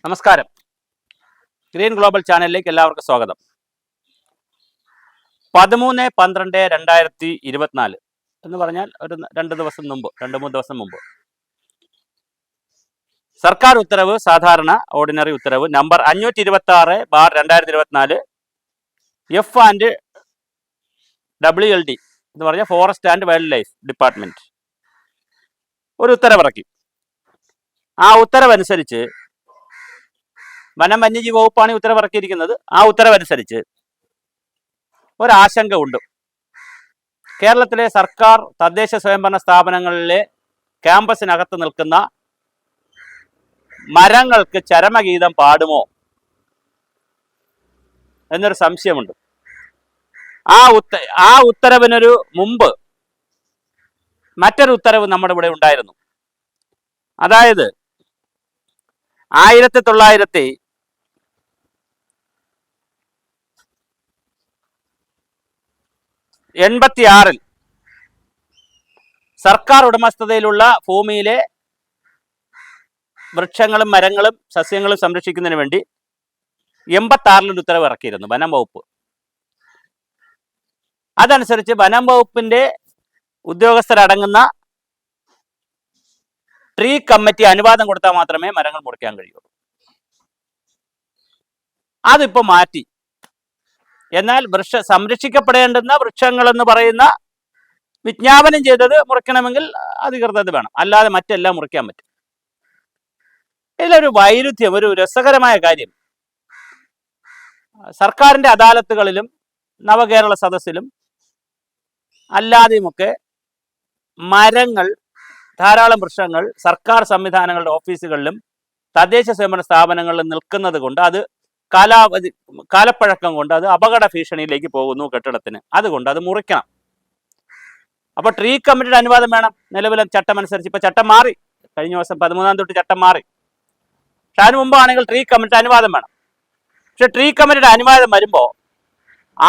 നമസ്കാരം. Green global ചാനലിലേക്ക് എല്ലാവർക്കും സ്വാഗതം. 13/12/2024 എന്ന് പറഞ്ഞാൽ ഒരു 2-3 ദിവസം മുമ്പ് സർക്കാർ ഉത്തരവ്, സാധാരണ ഓർഡിനറി ഉത്തരവ് നമ്പർ 526/2024 F&WLD എന്ന് പറഞ്ഞാൽ forest and wild life department ഒരു ഉത്തരവിറക്കി. ആ ഉത്തരവനുസരിച്ച് വനം വന്യജീവി വകുപ്പാണ് ഈ ഉത്തരവിറക്കിയിരിക്കുന്നത്. ആ ഉത്തരവനുസരിച്ച് ഒരാശങ്ക ഉണ്ട്. കേരളത്തിലെ സർക്കാർ തദ്ദേശ സ്വയംഭരണ സ്ഥാപനങ്ങളിലെ ക്യാമ്പസിനകത്ത് നിൽക്കുന്ന മരങ്ങൾക്ക് ചരമഗീതം പാടുമോ എന്നൊരു സംശയമുണ്ട്. ആ ഉത്തരവിനൊരു മുമ്പ് മറ്റൊരു ഉത്തരവ് നമ്മുടെ ഇവിടെ ഉണ്ടായിരുന്നു. അതായത് 1986 സർക്കാർ ഉടമസ്ഥതയിലുള്ള ഭൂമിയിലെ വൃക്ഷങ്ങളും മരങ്ങളും സസ്യങ്ങളും സംരക്ഷിക്കുന്നതിന് വേണ്ടി 86 ഉത്തരവ് ഇറക്കിയിരുന്നു വനം വകുപ്പ്. അതനുസരിച്ച് വനം വകുപ്പിന്റെ ഉദ്യോഗസ്ഥരടങ്ങുന്ന ട്രീ കമ്മിറ്റി അനുവാദം കൊടുത്താൽ മാത്രമേ മരങ്ങൾ മുറിക്കാൻ കഴിയുള്ളൂ. അതിപ്പോ മാറ്റി. എന്നാൽ സംരക്ഷിക്കപ്പെടേണ്ടുന്ന വൃക്ഷങ്ങൾ എന്ന് പറയുന്ന വിജ്ഞാപനം ചെയ്തത് മുറിക്കണമെങ്കിൽ അധികൃതർ വേണം, അല്ലാതെ മറ്റെല്ലാം മുറിക്കാൻ പറ്റും. ഇതിലൊരു വൈരുദ്ധ്യം, ഒരു രസകരമായ കാര്യം, സർക്കാരിന്റെ അദാലത്തുകളിലും നവകേരള സദസ്സിലും അല്ലാതെയുമൊക്കെ മരങ്ങൾ, ധാരാളം വൃക്ഷങ്ങൾ സർക്കാർ സംവിധാനങ്ങളുടെ ഓഫീസുകളിലും തദ്ദേശ സ്വയംഭരണ സ്ഥാപനങ്ങളിലും നിൽക്കുന്നത് കൊണ്ട് അത് കാലപ്പഴക്കം കൊണ്ട് അത് അപകട ഭീഷണിയിലേക്ക് പോകുന്നു കെട്ടിടത്തിന്. അതുകൊണ്ട് അത് മുറിക്കണം. അപ്പൊ ട്രീ കമ്മിറ്റിയുടെ അനുവാദം വേണം. നിലവിലെ ചട്ടം അനുസരിച്ച് ഇപ്പൊ ചട്ടം മാറി. കഴിഞ്ഞ ദിവസം 13 തൊട്ട് ചട്ടം മാറി. പക്ഷെ അതിന് മുമ്പാണെങ്കിൽ ട്രീ കമ്മിറ്റിയുടെ അനുവാദം വേണം. പക്ഷെ ട്രീ കമ്മിറ്റിയുടെ അനുവാദം വരുമ്പോ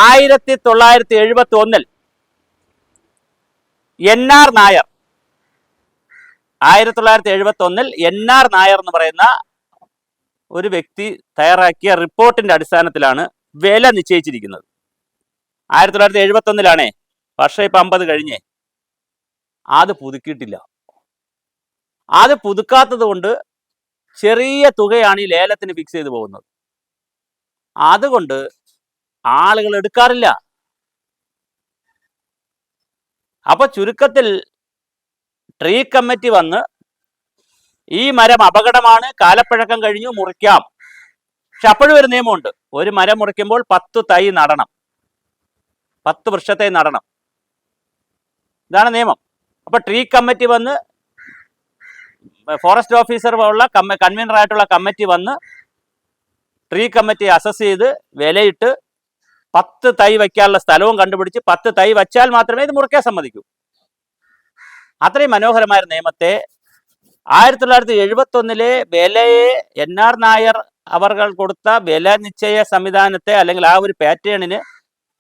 1971 NR നായർ 1971 NR നായർ എന്ന് പറയുന്ന ഒരു വ്യക്തി തയ്യാറാക്കിയ റിപ്പോർട്ടിന്റെ അടിസ്ഥാനത്തിലാണ് വില നിശ്ചയിച്ചിരിക്കുന്നത്. 1971 വർഷം ഇപ്പൊ 50 കഴിഞ്ഞേ. അത് പുതുക്കിയിട്ടില്ല. അത് പുതുക്കാത്തത് കൊണ്ട് ചെറിയ തുകയാണ് ഈ ലേലത്തിന് ഫിക്സ് ചെയ്തു പോകുന്നത്. അതുകൊണ്ട് ആളുകൾ എടുക്കാറില്ല. അപ്പൊ ചുരുക്കത്തിൽ ട്രീ കമ്മിറ്റി വന്ന് ഈ മരം അപകടമാണ്, കാലപ്പഴക്കം കഴിഞ്ഞു, മുറിക്കാം. പക്ഷെ അപ്പോഴും ഒരു നിയമമുണ്ട്. ഒരു മരം മുറിക്കുമ്പോൾ 10 തൈ നടണം, 10 വൃക്ഷത്തെ നടണം. ഇതാണ് നിയമം. അപ്പൊ ട്രീ കമ്മിറ്റി വന്ന്, ഫോറസ്റ്റ് ഓഫീസർ ഉള്ള കൺവീനർ ആയിട്ടുള്ള കമ്മിറ്റി വന്ന് ട്രീ കമ്മിറ്റി അസസ് ചെയ്ത് വിലയിട്ട് 10 തൈ വയ്ക്കാനുള്ള സ്ഥലവും കണ്ടുപിടിച്ച് 10 തൈ വച്ചാൽ മാത്രമേ ഇത് മുറിക്കാൻ സമ്മതിക്കൂ. അത്രയും മനോഹരമായ നിയമത്തെ 1971 വിലയെ NR നായർ അവർ കൊടുത്ത വില നിശ്ചയ സംവിധാനത്തെ അല്ലെങ്കിൽ ആ ഒരു പാറ്റേണിന്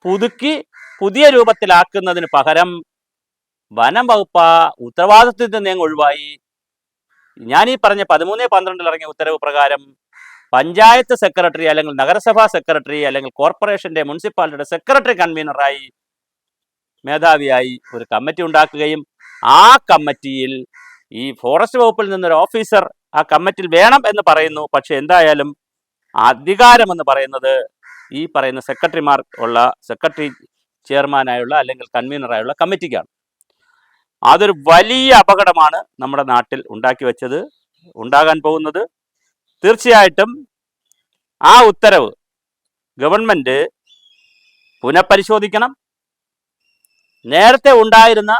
പുതുക്കി പുതിയ രൂപത്തിലാക്കുന്നതിന് പകരം വനം വകുപ്പ് ഉത്തരവാദിത്വത്തിൽ നിന്ന് ഒഴിവായി. ഞാനീ പറഞ്ഞ 13/12 ഇറങ്ങിയ ഉത്തരവ് പ്രകാരം പഞ്ചായത്ത് സെക്രട്ടറി അല്ലെങ്കിൽ നഗരസഭാ സെക്രട്ടറി അല്ലെങ്കിൽ കോർപ്പറേഷന്റെ മുനിസിപ്പാലിറ്റിയുടെ സെക്രട്ടറി കൺവീനറായി മേധാവിയായി ഒരു കമ്മിറ്റി ഉണ്ടാക്കുകയും ആ കമ്മിറ്റിയിൽ ഈ ഫോറസ്റ്റ് വകുപ്പിൽ നിന്നൊരു ഓഫീസർ ആ കമ്മിറ്റിയിൽ വേണം എന്ന് പറയുന്നു. പക്ഷെ എന്തായാലും അധികാരം എന്ന് പറയുന്നത് ഈ പറയുന്ന സെക്രട്ടറിമാർ ഉള്ള സെക്രട്ടറി ചെയർമാനായുള്ള അല്ലെങ്കിൽ കൺവീനറായുള്ള കമ്മിറ്റിക്കാണ്. അതൊരു വലിയ അപകടമാണ് നമ്മുടെ നാട്ടിൽ ഉണ്ടാകാൻ പോകുന്നത്. തീർച്ചയായിട്ടും ആ ഉത്തരവ് ഗവൺമെന്റ് പുനഃപരിശോധിക്കണം. നേരത്തെ ഉണ്ടായിരുന്ന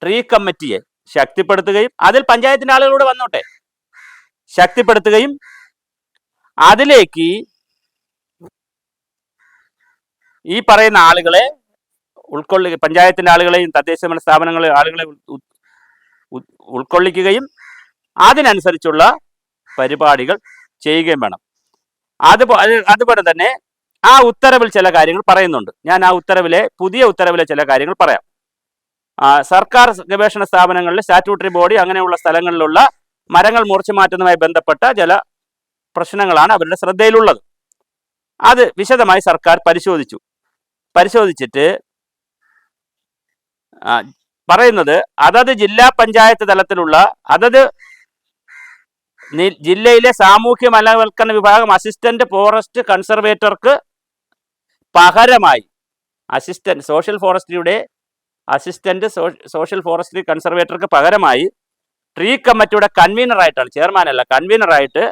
ട്രീ കമ്മിറ്റിയെ ശക്തിപ്പെടുത്തുകയും അതിൽ പഞ്ചായത്തിന്റെ ആളുകളൂടെ വന്നോട്ടെ, ശക്തിപ്പെടുത്തുകയും അതിലേക്ക് ഈ പറയുന്ന ആളുകളെ പഞ്ചായത്തിന്റെ ആളുകളെയും തദ്ദേശ സ്ഥാപനങ്ങളെ ആളുകളെ അതിനനുസരിച്ചുള്ള പരിപാടികൾ ചെയ്യുകയും വേണം. അതുപോലെ തന്നെ ആ ഉത്തരവിൽ ചില കാര്യങ്ങൾ പറയുന്നുണ്ട്. ഞാൻ ആ പുതിയ ഉത്തരവിലെ ചില കാര്യങ്ങൾ പറയാം. സർക്കാർ ഗവേഷണ സ്ഥാപനങ്ങളിൽ, സ്റ്റാറ്റ്യൂട്ടറി ബോഡി അങ്ങനെയുള്ള സ്ഥലങ്ങളിലുള്ള മരങ്ങൾ മുറിച്ചു മാറ്റുന്നതുമായി ബന്ധപ്പെട്ട ചില പ്രശ്നങ്ങളാണ് അവരുടെ ശ്രദ്ധയിലുള്ളത്. അത് വിശദമായി സർക്കാർ പരിശോധിച്ചിട്ട് പറയുന്നത് അതത് ജില്ലാ പഞ്ചായത്ത് തലത്തിലുള്ള അതത് ജില്ലയിലെ സാമൂഹ്യ മലവൽക്കരണ വിഭാഗം അസിസ്റ്റന്റ് ഫോറസ്റ്റ് കൺസർവേറ്റർക്ക് പകരമായി സോഷ്യൽ ഫോറസ്ട്രി കൺസർവേറ്റർക്ക് പകരമായി ട്രീ കമ്മിറ്റിയുടെ കൺവീനറായിട്ടാണ്, ചെയർമാനല്ല, കൺവീനറായിട്ട്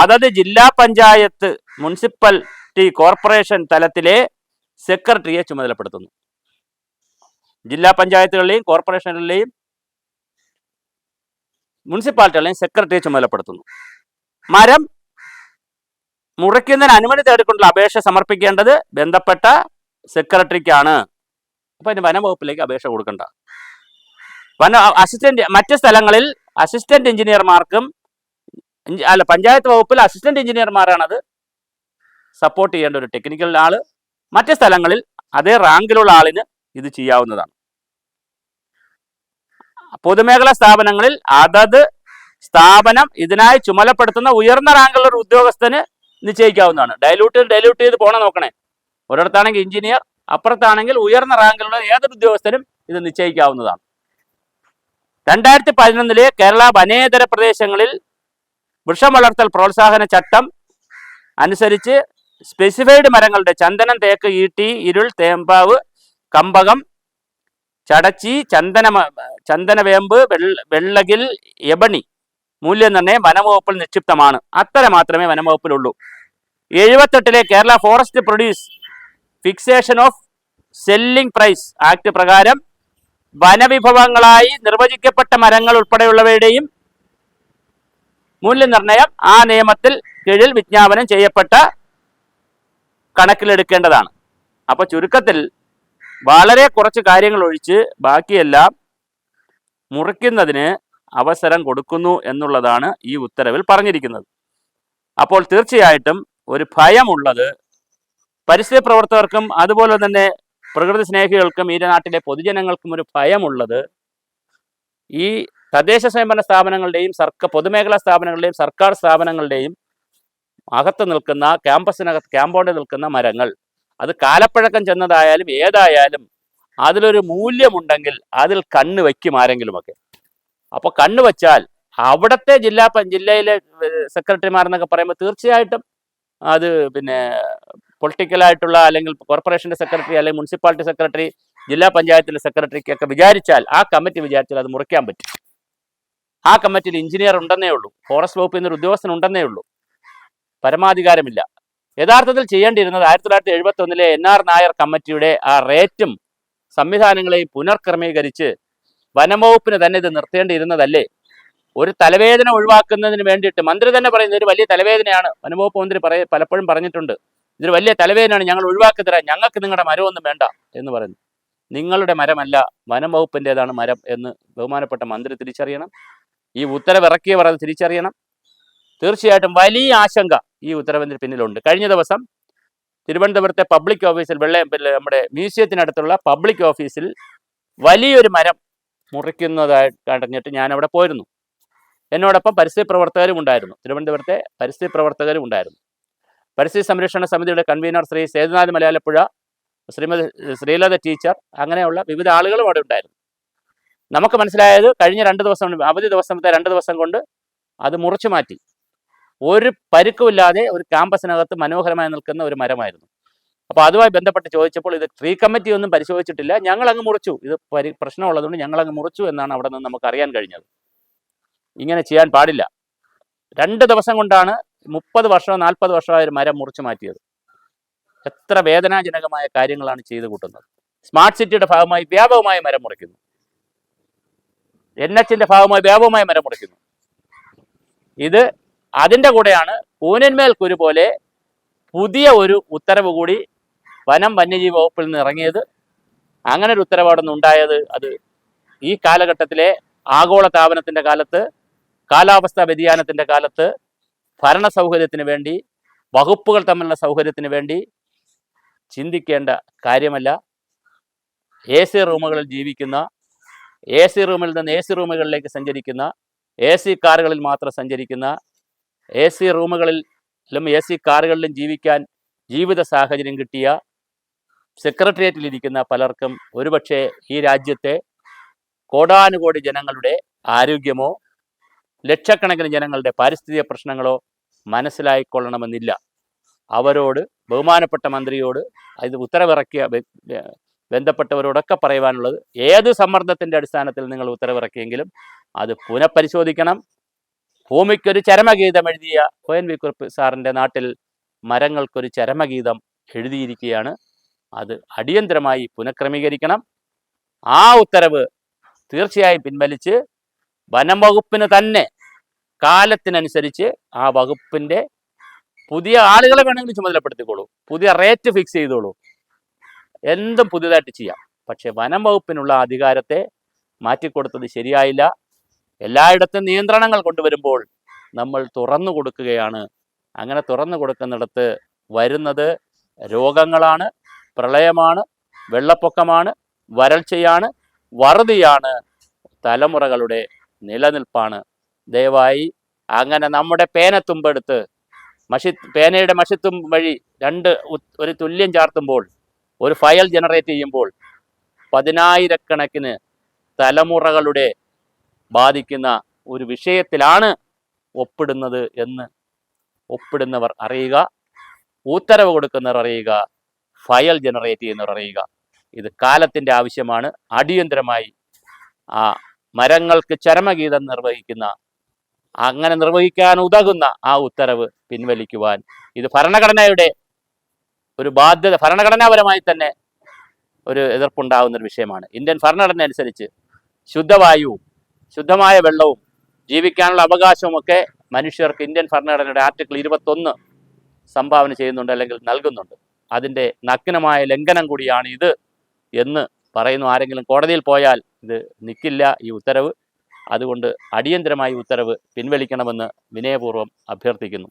അതത് ജില്ലാ പഞ്ചായത്ത് മുനിസിപ്പാലിറ്റി കോർപ്പറേഷൻ തലത്തിലെ സെക്രട്ടറിയെ ചുമതലപ്പെടുത്തുന്നു. ജില്ലാ പഞ്ചായത്തുകളിലെയും കോർപ്പറേഷനുകളിലെയും മുനിസിപ്പാലിറ്റികളെയും സെക്രട്ടറിയെ ചുമതലപ്പെടുത്തുന്നു. മരം മുറിക്കുന്നതിന് അനുമതി തേടിക്കൊണ്ടുള്ള അപേക്ഷ സമർപ്പിക്കേണ്ടത് ബന്ധപ്പെട്ട സെക്രട്ടറിക്കാണ്. അപ്പൊ അതിന് വനംവകുപ്പിലേക്ക് അപേക്ഷ കൊടുക്കണ്ട. മറ്റ് സ്ഥലങ്ങളിൽ അസിസ്റ്റന്റ് എഞ്ചിനീയർമാർക്കും പഞ്ചായത്ത് വകുപ്പിൽ അസിസ്റ്റന്റ് എഞ്ചിനീയർമാരാണ് അത് സപ്പോർട്ട് ചെയ്യേണ്ട ഒരു ടെക്നിക്കൽ ആള്. മറ്റ് സ്ഥലങ്ങളിൽ അതേ റാങ്കിലുള്ള ആളിന് ഇത് ചെയ്യാവുന്നതാണ്. പൊതുമേഖലാ സ്ഥാപനങ്ങളിൽ അതത് സ്ഥാപനം ഇതിനായി ചുമതലപ്പെടുത്തുന്ന ഉയർന്ന റാങ്കുള്ള ഒരു ഉദ്യോഗസ്ഥന് നിശ്ചയിക്കാവുന്നതാണ്. ഡൈല്യൂട്ട് ചെയ്ത് പോണ നോക്കണേ. ഒരിടത്താണെങ്കിൽ എഞ്ചിനീയർ, അപ്പുറത്താണെങ്കിൽ ഉയർന്ന റാങ്കിലുള്ള ഏതൊരു ഉദ്യോഗസ്ഥനും ഇത് നിശ്ചയിക്കാവുന്നതാണ്. 2011 കേരള വനേതര പ്രദേശങ്ങളിൽ വൃക്ഷം വളർത്തൽ പ്രോത്സാഹന ചട്ടം അനുസരിച്ച് സ്പെസിഫൈഡ് മരങ്ങളുടെ ചന്ദനം, തേക്ക്, ഈട്ടി, ഇരുൾ, തേമ്പാവ്, കമ്പകം, ചടച്ചി, ചന്ദനവേമ്പ്, വെള്ളകിൽ, എബണി മൂല്യനിർണ്ണയം വനംവകുപ്പിൽ നിക്ഷിപ്തമാണ്. അത്ര മാത്രമേ വനംവകുപ്പിലുള്ളൂ. 78 Kerala forest produce fixation of selling price act പ്രകാരം വനവിഭവങ്ങളായി നിർവചിക്കപ്പെട്ട മരങ്ങൾ ഉൾപ്പെടെയുള്ളവയുടെയും മൂല്യനിർണ്ണയം ആ നിയമത്തിൽ കീഴിൽ വിജ്ഞാപനം ചെയ്യപ്പെട്ട കണക്കിലെടുക്കേണ്ടതാണ്. അപ്പൊ ചുരുക്കത്തിൽ വളരെ കുറച്ച് കാര്യങ്ങൾ ഒഴിച്ച് ബാക്കിയെല്ലാം മുറിക്കുന്നതിന് അവസരം കൊടുക്കുന്നു എന്നുള്ളതാണ് ഈ ഉത്തരവിൽ പറഞ്ഞിരിക്കുന്നത്. അപ്പോൾ തീർച്ചയായിട്ടും ഒരു ഭയമുള്ളത് പരിസ്ഥിതി പ്രവർത്തകർക്കും അതുപോലെ തന്നെ പ്രകൃതി സ്നേഹികൾക്കും ഈ നാട്ടിലെ പൊതുജനങ്ങൾക്കും ഒരു ഭയമുള്ളത് ഈ തദ്ദേശ സ്വയംഭരണ സ്ഥാപനങ്ങളുടെയും പൊതുമേഖലാ സ്ഥാപനങ്ങളുടെയും സർക്കാർ സ്ഥാപനങ്ങളുടെയും അകത്ത് നിൽക്കുന്ന ക്യാമ്പൗണ്ടിൽ നിൽക്കുന്ന മരങ്ങൾ അത് കാലപ്പഴക്കം ചെന്നതായാലും ഏതായാലും അതിലൊരു മൂല്യമുണ്ടെങ്കിൽ അതിൽ കണ്ണ് വയ്ക്കും ആരെങ്കിലുമൊക്കെ. അപ്പോൾ കണ്ണ് വച്ചാൽ അവിടുത്തെ ജില്ലയിലെ സെക്രട്ടറിമാരെന്നൊക്കെ പറയുമ്പോൾ തീർച്ചയായിട്ടും അത് പിന്നെ പൊളിറ്റിക്കലായിട്ടുള്ള അല്ലെങ്കിൽ കോർപ്പറേഷൻ്റെ സെക്രട്ടറി അല്ലെങ്കിൽ മുനിസിപ്പാലിറ്റി സെക്രട്ടറി ജില്ലാ പഞ്ചായത്തിലെ സെക്രട്ടറിക്കൊക്കെ വിചാരിച്ചാൽ ആ കമ്മിറ്റി വിചാരിച്ചാൽ അത് മുറിക്കാൻ പറ്റും. ആ കമ്മിറ്റിയിൽ എഞ്ചിനീയർ ഉണ്ടെന്നേ ഉള്ളൂ, ഫോറസ്റ്റ് വകുപ്പിൽ നിന്നൊരു ഉദ്യോഗസ്ഥൻ ഉണ്ടെന്നേ ഉള്ളൂ, പരമാധികാരമില്ല. യഥാർത്ഥത്തിൽ ചെയ്യേണ്ടിയിരുന്നത് 1971 NR നായർ കമ്മിറ്റിയുടെ ആ റേറ്റും സംവിധാനങ്ങളെയും പുനർക്രമീകരിച്ച് വനംവകുപ്പിന് തന്നെ ഇത് നിർത്തേണ്ടിയിരുന്നതല്ലേ. ഒരു തലവേദന ഒഴിവാക്കുന്നതിന് വേണ്ടിയിട്ട് മന്ത്രി തന്നെ പറയുന്നത് ഒരു വലിയ തലവേദനയാണ്. വനംവകുപ്പ് മന്ത്രി പലപ്പോഴും പറഞ്ഞിട്ടുണ്ട്, ഇതൊരു വലിയ തലവേദനയാണ്, ഞങ്ങൾ ഒഴിവാക്കി തരാം, ഞങ്ങൾക്ക് നിങ്ങളുടെ മരമൊന്നും വേണ്ട എന്ന് പറയുന്നു. നിങ്ങളുടെ മരമല്ല, വനംവകുപ്പിൻ്റെതാണ് മരം എന്ന് ബഹുമാനപ്പെട്ട മന്ത്രി തിരിച്ചറിയണം. ഈ ഉത്തരവ് ഇറക്കിയവർ അത് തിരിച്ചറിയണം. തീർച്ചയായിട്ടും വലിയ ആശങ്ക ഈ ഉത്തരവിന് പിന്നിലുണ്ട്. കഴിഞ്ഞ ദിവസം തിരുവനന്തപുരത്തെ പബ്ലിക് ഓഫീസിൽ നമ്മുടെ മ്യൂസിയത്തിനടുത്തുള്ള പബ്ലിക് ഓഫീസിൽ വലിയൊരു മരം മുറിക്കുന്നതായി കടഞ്ഞിട്ട് ഞാൻ അവിടെ പോയിരുന്നു. എന്നോടൊപ്പം പരിസ്ഥിതി പ്രവർത്തകരും ഉണ്ടായിരുന്നു, തിരുവനന്തപുരത്തെ പരിസ്ഥിതി പ്രവർത്തകരും ഉണ്ടായിരുന്നു. പരിസ്ഥിതി സംരക്ഷണ സമിതിയുടെ കൺവീനർ ശ്രീ സേതുനാഥ് മലയാലപ്പുഴ, ശ്രീമതി ശ്രീലത ടീച്ചർ, അങ്ങനെയുള്ള വിവിധ ആളുകളും അവിടെ ഉണ്ടായിരുന്നു. നമുക്ക് മനസ്സിലായത് കഴിഞ്ഞ 2 ദിവസം അവധി ദിവസത്തെ 2 ദിവസം കൊണ്ട് അത് മുറിച്ചു മാറ്റി. ഒരു പരുക്കുമില്ലാതെ ഒരു ക്യാമ്പസിനകത്ത് മനോഹരമായി നിൽക്കുന്ന ഒരു മരമായിരുന്നു. അപ്പോൾ അതുമായി ബന്ധപ്പെട്ട് ചോദിച്ചപ്പോൾ ഇത് ട്രീ കമ്മിറ്റി ഒന്നും പരിശോധിച്ചിട്ടില്ല, ഞങ്ങൾ അങ്ങ് മുറിച്ചു, ഇത് പ്രശ്നമുള്ളതുകൊണ്ട് ഞങ്ങൾ അങ്ങ് മുറിച്ചു എന്നാണ് അവിടെ നിന്ന് നമുക്ക് അറിയാൻ കഴിഞ്ഞത്. ഇങ്ങനെ ചെയ്യാൻ പാടില്ല. 2 ദിവസം കൊണ്ടാണ് 30 വർഷമോ 40 വർഷമായ ഒരു മരം മുറിച്ചു മാറ്റിയത്. എത്ര വേദനാജനകമായ കാര്യങ്ങളാണ് ചെയ്തു കൂട്ടുന്നത്. സ്മാർട്ട് സിറ്റിയുടെ ഭാഗമായി വ്യാപകമായി മരം മുറിക്കുന്നു, NHന്റെ ഭാഗമായി വ്യാപകമായി മരം മുറിക്കുന്നു. ഇത് അതിൻ്റെ കൂടെയാണ് കൂനന്മേൽ കുരു പോലെ പുതിയ ഒരു ഉത്തരവ് കൂടി വന്യജീവി വകുപ്പിൽ നിന്ന് ഇറങ്ങിയത്. അങ്ങനെ ഒരു ഉത്തരവാടൊന്നും ഉണ്ടായത് അത് ഈ കാലഘട്ടത്തിലെ ആഗോള താപനത്തിൻ്റെ കാലത്ത്, കാലാവസ്ഥാ വ്യതിയാനത്തിൻ്റെ കാലത്ത് ഭരണ സൗകര്യത്തിന് വേണ്ടി, വകുപ്പുകൾ തമ്മിലുള്ള സൗകര്യത്തിന് വേണ്ടി ചിന്തിക്കേണ്ട കാര്യമല്ല. AC റൂമുകളിൽ ജീവിക്കുന്ന, AC റൂമിൽ നിന്ന് AC റൂമുകളിലേക്ക് സഞ്ചരിക്കുന്ന, AC കാറുകളിൽ മാത്രം സഞ്ചരിക്കുന്ന AC റൂമുകളിലും AC കാറുകളിലും ജീവിക്കാൻ ജീവിത സാഹചര്യം കിട്ടിയ സെക്രട്ടേറിയറ്റിലിരിക്കുന്ന പലർക്കും ഒരുപക്ഷെ ഈ രാജ്യത്തെ കോടാനുകോടി ജനങ്ങളുടെ ആരോഗ്യമോ ലക്ഷക്കണക്കിന് ജനങ്ങളുടെ പാരിസ്ഥിതിക പ്രശ്നങ്ങളോ മനസ്സിലായിക്കൊള്ളണമെന്നില്ല. അവരോട്, ബഹുമാനപ്പെട്ട മന്ത്രിയോട്, ഇത് ഉത്തരവിറക്കിയ ബന്ധപ്പെട്ടവരോടൊക്കെ പറയുവാനുള്ളത്, ഏത് സമ്മർദ്ദത്തിൻ്റെ അടിസ്ഥാനത്തിൽ നിങ്ങൾ ഉത്തരവിറക്കിയെങ്കിലും അത് പുനഃപരിശോധിക്കണം. ഭൂമിക്കൊരു ചരമഗീതം എഴുതിയ ONV കുറുപ്പ് സാറിൻ്റെ നാട്ടിൽ മരങ്ങൾക്കൊരു ചരമഗീതം എഴുതിയിരിക്കുകയാണ്. അത് അടിയന്തരമായി പുനഃക്രമീകരിക്കണം. ആ ഉത്തരവ് തീർച്ചയായും പിൻവലിച്ച് വനം വകുപ്പിന് തന്നെ കാലത്തിനനുസരിച്ച് ആ വകുപ്പിൻ്റെ പുതിയ ആളുകളെ വേണമെങ്കിൽ ചുമതലപ്പെടുത്തിക്കോളൂ, പുതിയ റേറ്റ് ഫിക്സ് ചെയ്തോളൂ, എന്തും പുതിയതായിട്ട് ചെയ്യാം. പക്ഷെ വനം വകുപ്പിനുള്ള അധികാരത്തെ മാറ്റിക്കൊടുത്തത് ശരിയായില്ല. എല്ലായിടത്തും നിയന്ത്രണങ്ങൾ കൊണ്ടുവരുമ്പോൾ നമ്മൾ തുറന്നു കൊടുക്കുകയാണ്. അങ്ങനെ തുറന്നു കൊടുക്കുന്നിടത്ത് വരുന്നത് രോഗങ്ങളാണ്, പ്രളയമാണ്, വെള്ളപ്പൊക്കമാണ്, വരൾച്ചയാണ്, വറുതിയാണ്, തലമുറകളുടെ നിലനിൽപ്പാണ്. ദയവായി അങ്ങനെ നമ്മുടെ പേനത്തുമ്പെടുത്ത് പേനയുടെ മഷിത്തുമ്പ് വഴി ഒരു തുല്യം ചാർത്തുമ്പോൾ, ഒരു ഫയൽ ജനറേറ്റ് ചെയ്യുമ്പോൾ 10,000-കണക്കിന് തലമുറകളുടെ ബാധിക്കുന്ന ഒരു വിഷയത്തിലാണ് ഒപ്പിടുന്നത് എന്ന് ഒപ്പിടുന്നവർ അറിയുക, ഉത്തരവ് കൊടുക്കുന്നവർ അറിയുക, ഫയൽ ജനറേറ്റ് ചെയ്യുന്നവർ അറിയുക. ഇത് കാലത്തിൻ്റെ ആവശ്യമാണ്. അടിയന്തരമായി ആ മരങ്ങൾക്ക് ചരമഗീതം അങ്ങനെ നിർവഹിക്കാൻ ഉതകുന്ന ആ ഉത്തരവ് പിൻവലിക്കുവാൻ, ഇത് ഭരണഘടനയുടെ ഒരു ബാധ്യത, ഭരണഘടനാപരമായി തന്നെ ഒരു എതിർപ്പുണ്ടാകുന്നൊരു വിഷയമാണ്. ഇന്ത്യൻ ഭരണഘടന അനുസരിച്ച് ശുദ്ധവായുവും ശുദ്ധമായ വെള്ളവും ജീവിക്കാനുള്ള അവകാശവുമൊക്കെ മനുഷ്യർക്ക് ഇന്ത്യൻ ഭരണഘടനയുടെ ആർട്ടിക്കിൾ 21 സംഭാവന ചെയ്യുന്നുണ്ട്, അല്ലെങ്കിൽ നൽകുന്നുണ്ട്. അതിൻ്റെ നഗ്നമായ ലംഘനം കൂടിയാണ് ഇത് എന്ന് പറയുന്നു. ആരെങ്കിലും കോടതിയിൽ പോയാൽ ഇത് നിൽക്കില്ല ഈ ഉത്തരവ്. അതുകൊണ്ട് അടിയന്തരമായി ഉത്തരവ് പിൻവലിക്കണമെന്ന് വിനയപൂർവ്വം അഭ്യർത്ഥിക്കുന്നു.